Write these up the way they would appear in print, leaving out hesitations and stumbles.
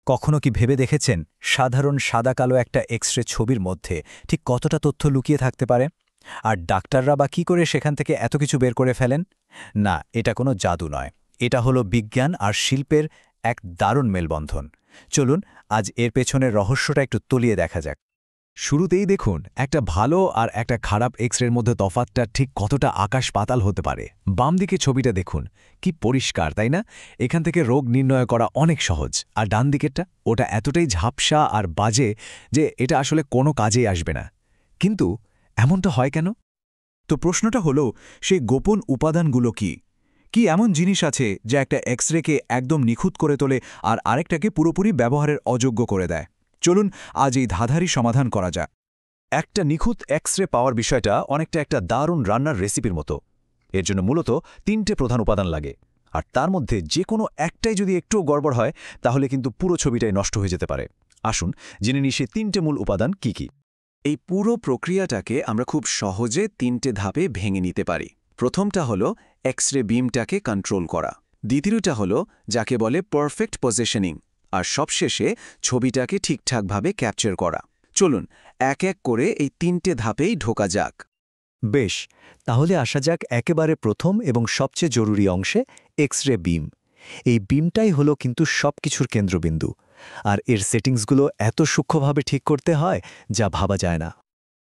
কখনো কি ভেবে দেখেছেন সাধারণ সাদা-কালো একটা এক্স-রে ছবির মধ্যে ঠিক কতটা তথ্য লুকিয়ে থাকতে পারে? আর ডাক্তাররা বা কী করে সেখান থেকে এত কিছু বের করে ফেলেন? না, এটা কোনো জাদু নয়। এটা হলো বিজ্ঞান আর শিল্পের এক দারুণ মেলবন্ধন। চলুন আজ এর পেছনের রহস্যটা একটু তলিয়ে দেখা যাক। শুরুতেই দেখুন একটা ভালো আর একটা খারাপ এক্স-রের মধ্যে তফাৎটা ঠিক কতটা আকাশ পাতাল হতে পারে। বাম দিকে ছবিটা দেখুন, কি পরিষ্কার তাই না? এখান থেকে রোগ নির্ণয় করা অনেক সহজ। আর ডান দিকেরটা, ওটা এতটাই ঝাপসা আর বাজে যে এটা আসলে কোনো কাজেই আসবে না। কিন্তু এমনটা হয় কেন? তো প্রশ্নটা হলো, সেই গোপন উপাদানগুলো কি? কি এমন জিনিস আছে যা একটা এক্স-রেকে একদম নিখুঁত করে তোলে আর আরেকটাকে পুরোপুরি ব্যবহারের অযোগ্য করে দেয়? চলুন আজ এই ধাঁধারই সমাধান করা যাক। একটা নিখুঁত এক্স-রে পাওয়ার বিষয়টা অনেকটা একটা দারুণ রান্নার রেসিপির মতো। এর জন্য মূলত ৩টে প্রধান উপাদান লাগে, আর তার মধ্যে যে কোনো একটাই যদি একটুও গড়বড় হয় তাহলে কিন্তু পুরো ছবিটাই নষ্ট হয়ে যেতে পারে। আসুন জেনে নিই সেই ৩টে মূল উপাদান কি কি। এই পুরো প্রক্রিয়াটাকে আমরা খুব সহজে ৩টে ধাপে ভেঙে নিতে পারি। প্রথমটা হলো এক্স-রে বিমটাকে কন্ট্রোল করা, দ্বিতীয়টা হলো যাকে বলে পারফেক্ট পজিশনিং, আর সবশেষে ছবিটাকে ঠিকঠাকভাবে ক্যাপচার করা। চলুন এক এক করে এই ৩টে ধাপেই ঢোকা যাক। বেশ, তাহলে আসা যাক একেবারে প্রথম এবং সবচেয়ে জরুরি অংশে, এক্স-রে বিম। এই বিমটাই হলো কিন্তু সবকিছুর কেন্দ্রবিন্দু। আর এর সেটিংসগুলো এত সূক্ষ্মভাবে ঠিক করতে হয় যা ভাবা যায় না।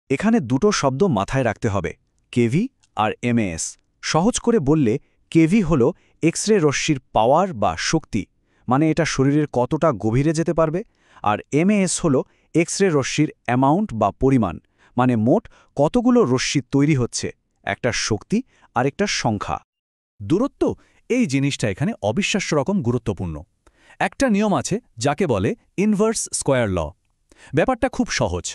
এখানে দুটো শব্দ মাথায় রাখতে হবে, কেভি আর এমএএস। সহজ করে বললে কেভি হল এক্স-রে রশ্মির পাওয়ার বা শক্তি, মানে এটা শরীরের কতটা গভীরে যেতে পারবে। আর এমএএস হল এক্স-রে রশ্মির অ্যামাউন্ট বা পরিমাণ, মানে মোট কতগুলো রশ্মি তৈরি হচ্ছে, একটা শক্তি আর একটা সংখ্যা। দূরত্ব, এই জিনিসটা এখানে অবিশ্বাস্য রকম গুরুত্বপূর্ণ। একটা নিয়ম আছে যাকে বলে ইনভার্স স্কোয়ার ল। ব্যাপারটা খুব সহজ।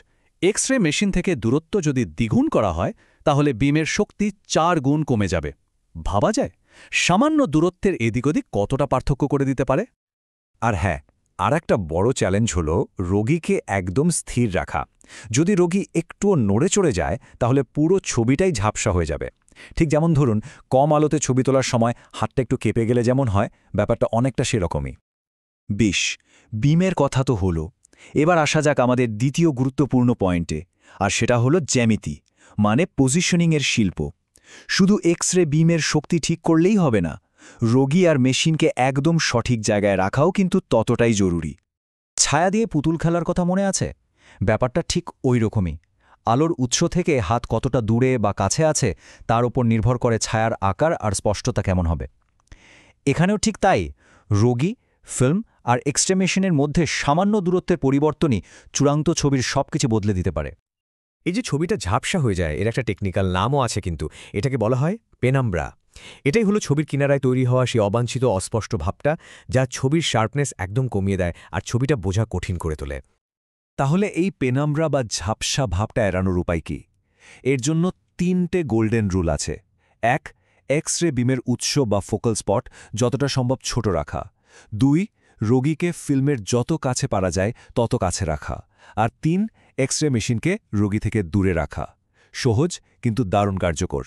এক্স-রে মেশিন থেকে দূরত্ব যদি দ্বিগুণ করা হয় তাহলে বিমের শক্তি ৪ গুণ কমে যাবে। ভাবা যায় সামান্য দূরত্বের এদিক ওদিক কতটা পার্থক্য করে দিতে পারে। আর হ্যাঁ, আর একটা বড় চ্যালেঞ্জ হল রোগীকে একদম স্থির রাখা। যদি রোগী একটুও নড়ে চড়ে যায় তাহলে পুরো ছবিটাই ঝাপসা হয়ে যাবে। ঠিক যেমন ধরুন, কম আলোতে ছবি তোলার সময় হাতটা একটু কেঁপে গেলে যেমন হয়, ব্যাপারটা অনেকটা সেরকমই। বেশ, বিমের কথা তো হলো। এবার আসা যাক আমাদের দ্বিতীয় গুরুত্বপূর্ণ পয়েন্টে, আর সেটা হলো জ্যামিতি, মানে পজিশনিংয়ের শিল্প। শুধু এক্স-রে বিমের শক্তি ঠিক করলেই হবে না, রোগী আর মেশিনকে একদম সঠিক জায়গায় রাখাও কিন্তু ততটাই জরুরি। ছায়া দিয়ে পুতুল খেলার কথা মনে আছে? ব্যাপারটা ঠিক ওই রকমই। আলোর উৎস থেকে হাত কতটা দূরে বা কাছে আছে তার উপর নির্ভর করে ছায়ার আকার আর স্পষ্টতা কেমন হবে। এখানেও ঠিক তাই। রোগী, ফিল্ম আর এক্স-রে মেশিনের মধ্যে সামান্য দূরত্বের পরিবর্তনই চূড়ান্ত ছবির সবকিছু বদলে দিতে পারে। এই যে ছবিটা ঝাপসা হয়ে যায়, এর একটা টেকনিক্যাল নামও আছে, কিন্তু এটাকে বলা হয় পেনাম্ব্রা। এটাই হলো ছবির কিনারায় তৈরি হওয়া সেই অবাঞ্ছিত অস্পষ্ট ভাবটা, যা ছবির শার্পনেস একদম কমিয়ে দেয় আর ছবিটা বোঝা কঠিন করে তোলে। তাহলে এই পেনাম্ব্রা বা ঝাপসা ভাবটা এড়ানোর উপায় কি? এর জন্য ৩টে গোল্ডেন রুল আছে। ১. এক্স-রে বিমের উৎস বা ফোকাল স্পট যতটা সম্ভব ছোট রাখা। ২. রোগীকে ফিল্মের যত কাছে পারা যায় তত কাছে রাখা। আর ৩. এক্স-রে মেশিনকে রোগী থেকে দূরে রাখা। সহজ কিন্তু দারুণ কার্যকর।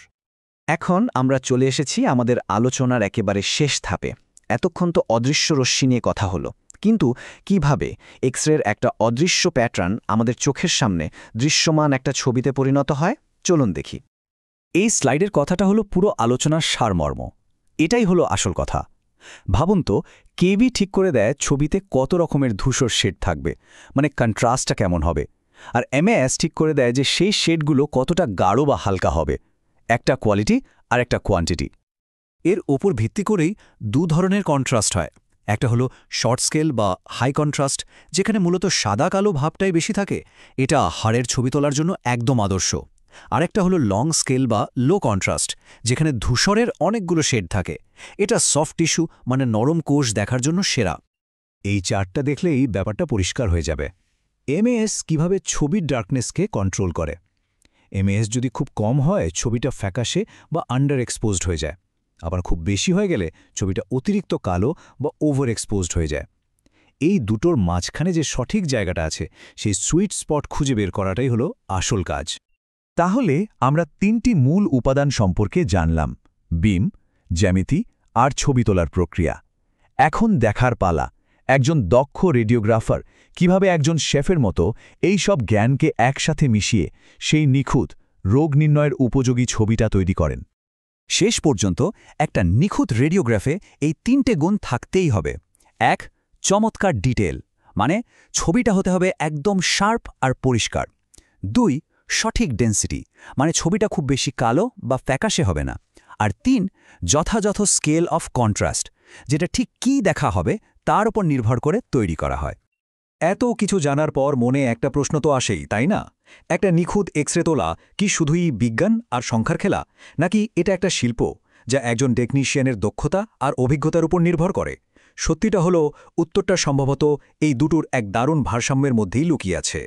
এখন আমরা চলে এসেছি আমাদের আলোচনার একেবারে শেষ ধাপে। এতক্ষণ তো অদৃশ্য রশ্মি নিয়ে কথা হলো, কিন্তু কিভাবে এক্স-রের একটা অদৃশ্য প্যাটার্ন আমাদের চোখের সামনে দৃশ্যমান একটা ছবিতে পরিণত হয়, চলুন দেখি। এই স্লাইডের কথাটা হলো পুরো আলোচনার সারমর্ম। এটাই হলো আসল কথা। ভাবুন তো, কেভি ঠিক করে দেয় ছবিতে কত রকমের ধূসর শেড থাকবে, মানে কন্ট্রাস্টটা কেমন হবে। আর এমএএস ঠিক করে দেয় যে সেই শেডগুলো কতটা গাঢ় বা হালকা হবে। একটা কোয়ালিটি আর একটা কোয়ান্টিটি। এর ওপর ভিত্তি করেই দু ধরনের কন্ট্রাস্ট হয়। একটা হলো শর্ট স্কেল বা হাই কন্ট্রাস্ট, যেখানে মূলত সাদা কালো ভাবটাই বেশি থাকে। এটা হাড়ের ছবি তোলার জন্য একদম আদর্শ। আরেকটা হলো লং স্কেল বা লো কন্ট্রাস্ট, যেখানে ধূসরের অনেকগুলো শেড থাকে। এটা সফট টিস্যু, মানে নরম কোষ দেখার জন্য সেরা। এই চার্টটা দেখলেই ব্যাপারটা পরিষ্কার হয়ে যাবে। এমএএস কিভাবে ছবির ডার্কনেসকে কন্ট্রোল করে। এমএএস যদি খুব কম হয় ছবিটা ফ্যাকাশে বা আন্ডার এক্সপোজড হয়ে যায়, আবার খুব বেশি হয়ে গেলে ছবিটা অতিরিক্ত কালো বা ওভার এক্সপোজড হয়ে যায়। এই দুটোর মাঝখানে যে সঠিক জায়গাটা আছে, সেই সুইট স্পট খুঁজে বের করাটাই হলো আসল কাজ। তাহলে আমরা ৩টি মূল উপাদান সম্পর্কে জানলাম: বিম, জ্যামিতি আর ছবি তোলার প্রক্রিয়া। এখন দেখার পালা, একজন দক্ষ রেডিওগ্রাফার কিভাবে একজন শেফের মতো এই সব জ্ঞানকে একসাথে মিশিয়ে সেই নিখুঁত রোগ নির্ণয়ের উপযোগী ছবিটা তৈরি করেন। শেষ পর্যন্ত একটা নিখুঁত রেডিওগ্রাফে এই 3টে গুণ থাকতেই হবে। 1. চমৎকার ডিটেল, মানে ছবিটা হতে হবে একদম শার্প আর পরিষ্কার। 2. সঠিক ডেন্সিটি, মানে ছবিটা খুব বেশি কালো বা ফ্যাকাশে হবে না। আর 3. যথাযথ স্কেল অফ কন্ট্রাস্ট, যেটা ঠিক কী দেখা হবে তার উপর নির্ভর করে তৈরি করা হয়। এত কিছু জানার পর মনে একটা প্রশ্ন তো আসেই, তাই না? একটা নিখুঁত এক্সরে তোলা কি শুধুই বিজ্ঞান আর সংখ্যার খেলা, নাকি এটা একটা শিল্প যা একজন টেকনিশিয়ানের দক্ষতা আর অভিজ্ঞতার উপর নির্ভর করে? সত্যিটা হলো উত্তরটা সম্ভবত এই দুটোর এক দারুণ ভারসাম্যের মধ্যেই লুকিয়ে আছে।